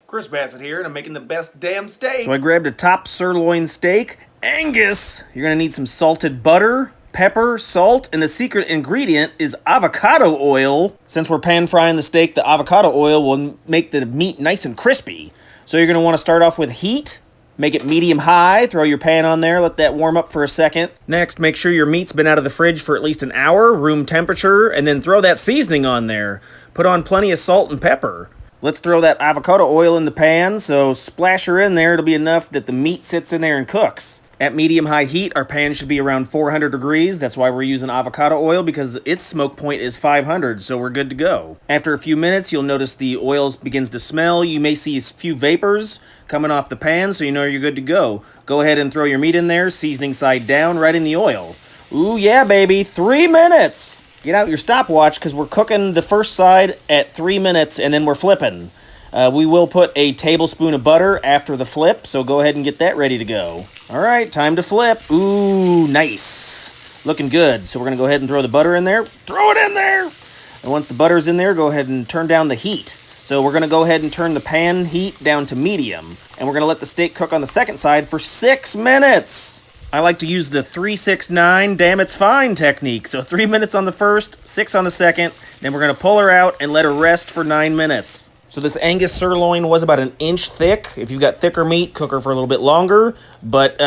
Chris Bassett here, and I'm making the best damn steak. So I grabbed a top sirloin steak. Angus! You're gonna need some salted butter, pepper, salt, and the secret ingredient is avocado oil. Since we're pan frying the steak, the avocado oil will make the meat nice and crispy. So you're gonna wanna start off with heat. Make it medium-high, throw your pan on there, let that warm up for a second. Next, make sure your meat's been out of the fridge for at least an hour, room temperature, and then throw that seasoning on there. Put on plenty of salt and pepper. Let's throw that avocado oil in the pan, so splash her in there. It'll be enough that the meat sits in there and cooks. At medium-high heat, our pan should be around 400 degrees. That's why we're using avocado oil, because its smoke point is 500, so we're good to go. After a few minutes, you'll notice the oil begins to smell. You may see a few vapors coming off the pan, so you know you're good to go. Go ahead and throw your meat in there, seasoning side down, right in the oil. Ooh, yeah, baby, 3 minutes! Get out your stopwatch, because we're cooking the first side at 3 minutes, and then we're flipping. We will put a tablespoon of butter after the flip, so go ahead and get that ready to go. All right, time to flip. Ooh, nice. Looking good. So we're going to go ahead and throw the butter in there. Throw it in there! And once the butter's in there, go ahead and turn down the heat. So we're going to go ahead and turn the pan heat down to medium. And we're going to let the steak cook on the second side for 6 minutes. I like to use the 3-6-9 damn it's fine technique. So 3 minutes on the first, 6 on the second. Then we're going to pull her out and let her rest for 9 minutes. So this Angus sirloin was about 1 inch thick. If you've got thicker meat, cook her for a little bit longer. But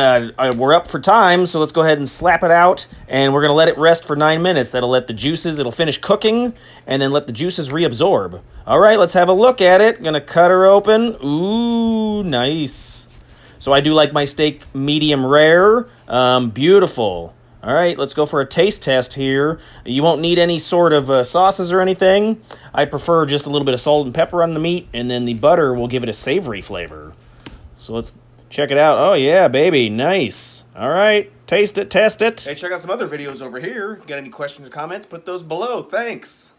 we're up for time, so let's go ahead and slap it out. And we're going to let it rest for 9 minutes. That'll let the juices, it'll finish cooking, and then let the juices reabsorb. All right, let's have a look at it. Gonna cut her open. Ooh, nice. So I do like my steak medium rare. Beautiful. All right, let's go for a taste test here. You won't need any sort of sauces or anything. I prefer just a little bit of salt and pepper on the meat, and then the butter will give it a savory flavor. So let's check it out. Oh, yeah, baby, nice. All right, taste it, test it. Hey, check out some other videos over here. If you got any questions or comments, put those below. Thanks.